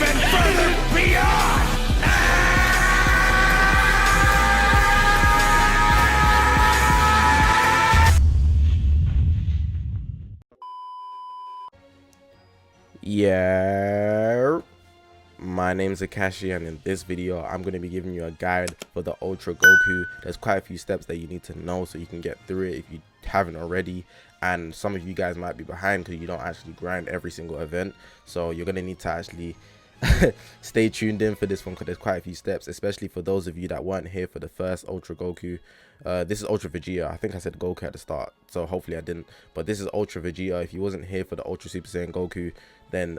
even further beyond! Yeah, my name's Zakashi, and in this video I'm going to be giving you a guide for the Ultra Goku. There's quite a few steps that you need to know so you can get through it if you haven't already, and some of you guys might be behind because you don't actually grind every single event, so you're going to need to actually stay tuned in for this one because there's quite a few steps, especially for those of you that weren't here for the first Ultra Goku. This is Ultra Vegeta. I think I said Goku at the start, so hopefully I didn't, but this is Ultra Vegeta. If you wasn't here for the Ultra Super Saiyan Goku, then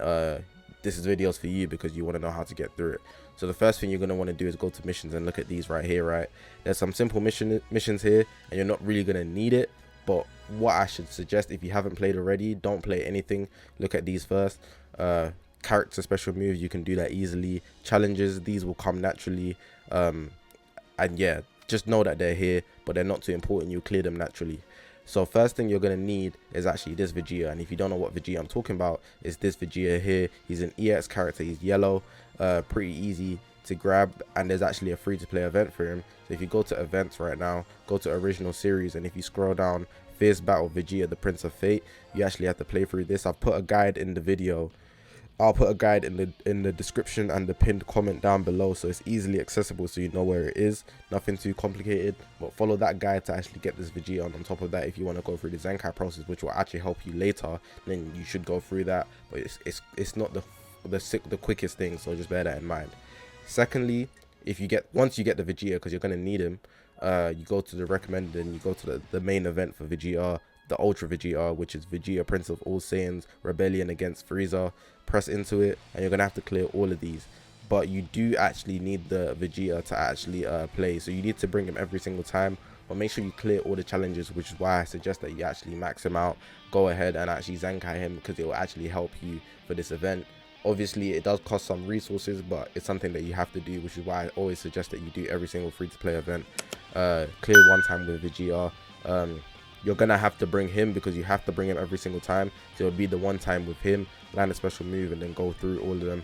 this is videos for you because you want to know how to get through it. So the first thing you're going to want to do is go to missions and look at these right here. Right, there's some simple missions here and you're not really going to need it, but what I should suggest, if you haven't played already, don't play anything, look at these first. Character special moves, you can do that easily. Challenges, these will come naturally, and yeah, just know that they're here, but they're not too important. You clear them naturally. So first thing you're going to need is actually this Vegeta, and if you don't know what Vegeta I'm talking about, it's this Vegeta here. He's an EX character, he's yellow, pretty easy to grab, and there's actually a free to play event for him. So if you go to events right now, go to original series, and if you scroll down, Fierce Battle Vegeta the Prince of Fate, you actually have to play through this. I've put a guide in the video. I'll put a guide in the description and the pinned comment down below, so it's easily accessible, so you know where it is. Nothing too complicated, but follow that guide to actually get this Vegeta. On top of that, if you want to go through the Zenkai process, which will actually help you later, then you should go through that, but it's not the quickest thing, so just bear that in mind. Secondly, once you get the Vegeta, because you're going to need him, you go to the recommended and you go to the main event for Vegeta, the Ultra Vegeta, which is Vegeta Prince of All Saiyans, Rebellion against Frieza. Press into it and you're gonna have to clear all of these, but you do actually need the Vegeta to actually play, so you need to bring him every single time, but make sure you clear all the challenges, which is why I suggest that you actually max him out. Go ahead and actually Zenkai him because it will actually help you for this event. Obviously it does cost some resources, but it's something that you have to do, which is why I always suggest that you do every single free to play event. Clear one time with Vegeta. You're gonna have to bring him because you have to bring him every single time, so it'll be the one time with him, land a special move, and then go through all of them,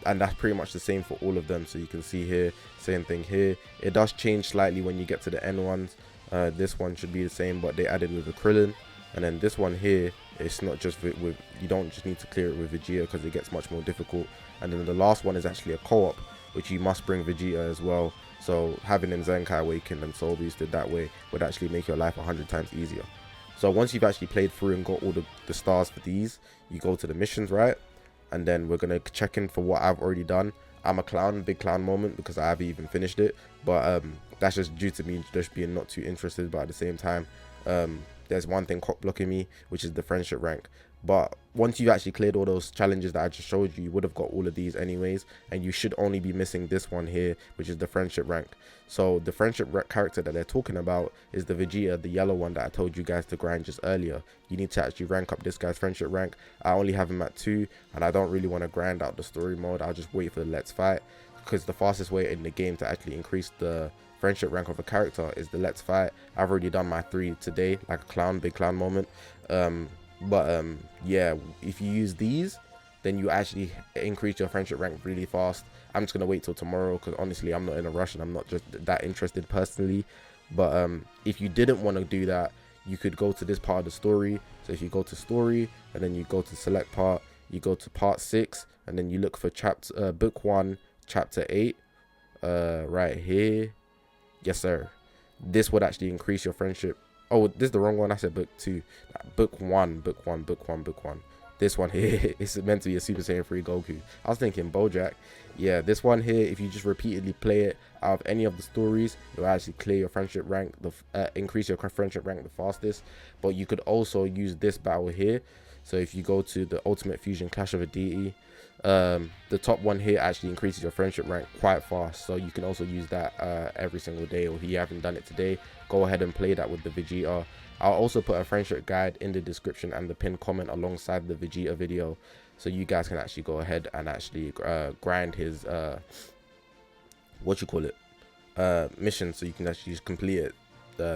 and that's pretty much the same for all of them. So you can see here, same thing here. It does change slightly when you get to the end ones. This one should be the same, but they added with the Krillin, and then this one here, it's not just with you don't just need to clear it with Vegeta because it gets much more difficult. And then the last one is actually a co-op, which you must bring Vegeta as well. So having him Zenkai Awakened and Soul Boosted that way would actually make your life 100 times easier. So once you've actually played through and got all the stars for these, you go to the missions, right? And then we're going to check in for what I've already done. I'm a clown, big clown moment, because I haven't even finished it. But that's just due to me just being not too interested, but at the same time, there's one thing cock blocking me, which is the friendship rank. But once you've actually cleared all those challenges that I just showed you, you would have got all of these anyways, and you should only be missing this one here, which is the friendship rank. So the friendship character that they're talking about is the Vegeta, the yellow one that I told you guys to grind just earlier. You need to actually rank up this guy's friendship rank. I only have him at 2, and I don't really want to grind out the story mode. I'll just wait for the Let's Fight, because the fastest way in the game to actually increase the friendship rank of a character is the Let's Fight. I've already done my 3 today, like a clown, big clown moment. Yeah, if you use these, then you actually increase your friendship rank really fast. I'm just gonna wait till tomorrow because honestly I'm not in a rush and I'm not just that interested personally. But if you didn't want to do that, you could go to this part of the story. So if you go to story and then you go to select part, you go to part 6 and then you look for chapter book 1 chapter 8 right here. Yes sir, this would actually increase your friendship. Oh, this is the wrong one. I said book 2. Book 1. This one here is meant to be a Super Saiyan 3 Goku. I was thinking Bojack. Yeah, this one here, if you just repeatedly play it out of any of the stories, it will actually clear your friendship rank, increase your friendship rank the fastest. But you could also use this battle here. So if you go to the Ultimate Fusion Clash of a Deity, the top one here actually increases your friendship rank quite fast, so you can also use that every single day, or if you haven't done it today, go ahead and play that with the Vegeta. I'll also put a friendship guide in the description and the pinned comment alongside the Vegeta video, so you guys can actually go ahead and actually grind his mission, so you can actually just complete it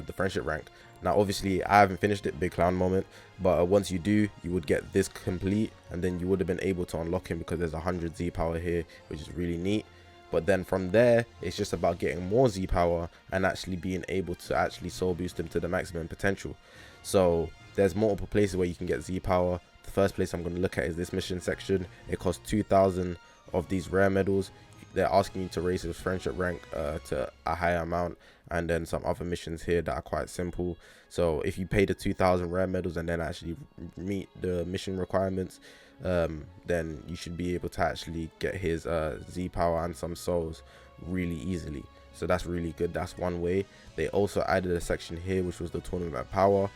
the friendship rank. Now obviously I haven't finished it, big clown moment, but once you do, you would get this complete, and then you would have been able to unlock him because there's 100 Z power here, which is really neat. But then from there, it's just about getting more Z power and actually being able to actually soul boost him to the maximum potential. So there's multiple places where you can get Z power. The first place I'm going to look at is this mission section. It costs 2,000 of these rare medals. They're asking you to raise his friendship rank to a higher amount, and then some other missions here that are quite simple. So if you pay the 2,000 rare medals and then actually meet the mission requirements, then you should be able to actually get his Z power and some souls really easily. So that's really good. That's one way. They also added a section here which was the tournament power.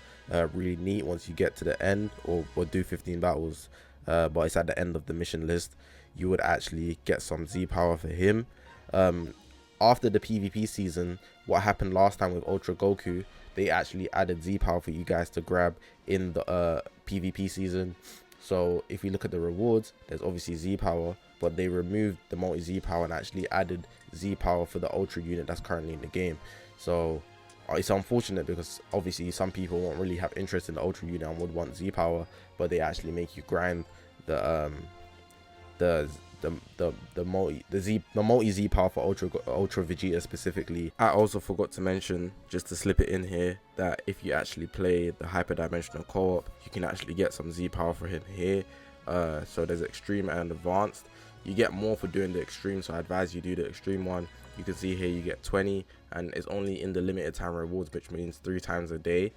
Really neat. Once you get to the end, or do 15 battles, but it's at the end of the mission list, you would actually get some Z power for him. After the PvP season, what happened last time with Ultra Goku, they actually added Z power for you guys to grab in the PvP season. So if you look at the rewards, there's obviously Z power, but they removed the multi Z power and actually added Z power for the Ultra unit that's currently in the game. So it's unfortunate because obviously some people won't really have interest in the Ultra unit and would want Z power, but they actually make you grind the multi Z power for Ultra Vegeta specifically. I also forgot to mention, just to slip it in here, that if you actually play the hyperdimensional co-op, you can actually get some Z power for him here. So there's extreme and advanced. You get more for doing the extreme, so I advise you do the extreme one. You can see here you get 20, and it's only in the limited time rewards, which means 3 times a day.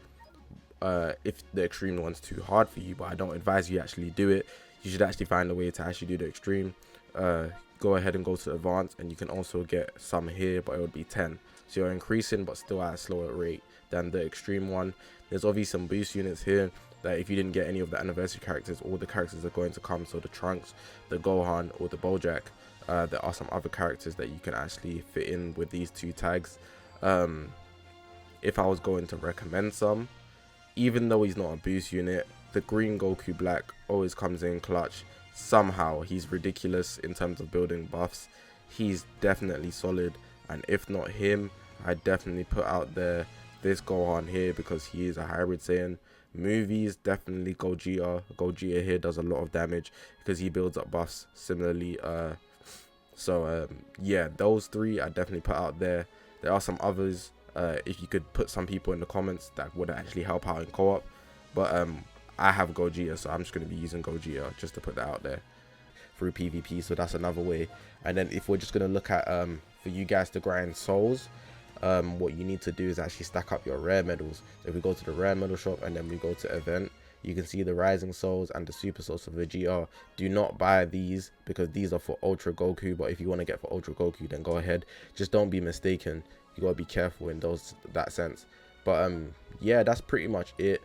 If the extreme one's too hard for you, but I don't advise you actually do it. You should actually find a way to actually do the extreme. Go ahead and go to advanced, and you can also get some here, but it would be 10. So you're increasing, but still at a slower rate than the extreme one. There's obviously some boost units here that if you didn't get any of the anniversary characters, all the characters are going to come. So the Trunks, the Gohan, or the Bojack. There are some other characters that you can actually fit in with these 2 tags. If I was going to recommend some, even though he's not a boost unit, the green Goku Black always comes in clutch. Somehow he's ridiculous in terms of building buffs. He's definitely solid, and if not him, I definitely put out there this Gohan here because he is a hybrid Saiyan. Movies, definitely Gogeta. Gogeta here does a lot of damage because he builds up buffs similarly. Yeah, those 3 I definitely put out there. There are some others. If you could put some people in the comments, that would actually help out in co-op, but I have Gogeta, so I'm just going to be using Gogeta just to put that out there through PvP. So that's another way. And then if we're just going to look at for you guys to grind souls, what you need to do is actually stack up your rare medals. So if we go to the rare medal shop and then we go to event, you can see the rising souls and the super souls for Vegeta. Do not buy these because these are for Ultra Goku, but if you want to get for Ultra Goku, then go ahead. Just don't be mistaken. You gotta be careful in that sense. But yeah, that's pretty much it.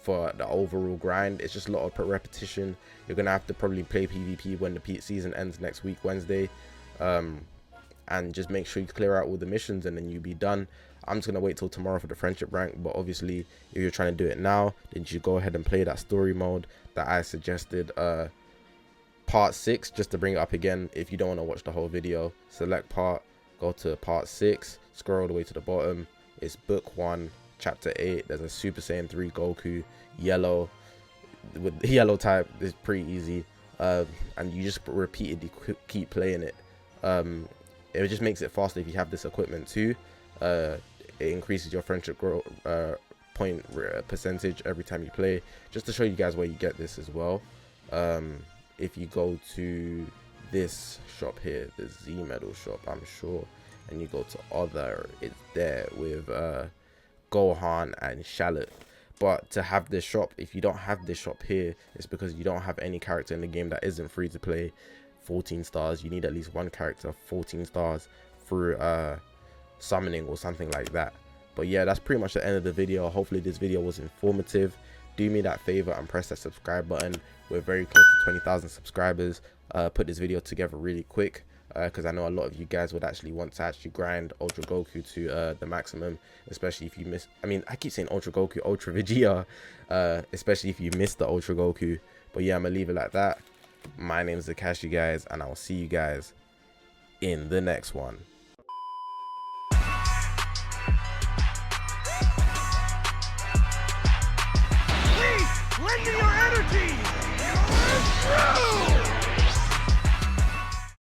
For the overall grind, it's just a lot of repetition. You're gonna have to probably play PvP when the season ends next week, Wednesday, and just make sure you clear out all the missions and then you'll be done. I'm just gonna wait till tomorrow for the friendship rank, but obviously if you're trying to do it now, then you should go ahead and play that story mode that I suggested, part 6, just to bring it up again. If you don't want to watch the whole video, select part, go to part 6, scroll all the way to the bottom. It's book 1, chapter 8. There's a Super Saiyan 3 Goku, yellow, with yellow type. It's pretty easy, and you just repeatedly keep playing it. It just makes it faster if you have this equipment too. It increases your friendship point percentage every time you play. Just to show you guys where you get this as well, if you go to this shop here, the Z medal shop, I'm sure, and you go to other, it's there with Gohan and Shallot. But to have this shop, if you don't have this shop here, it's because you don't have any character in the game that isn't free to play 14 stars. You need at least one character 14 stars through summoning or something like that. But yeah, that's pretty much the end of the video. Hopefully this video was informative. Do me that favor and press that subscribe button. We're very close to 20,000 subscribers. Put this video together really quick because I know a lot of you guys would actually want to actually grind Ultra Goku to the maximum, especially if you miss, I mean, I keep saying Ultra Goku, Ultra Vegeta, especially if you miss the Ultra Goku. But yeah, I'm gonna leave it like that. My name is Zakashi, guys, and I'll see you guys in the next one. Render your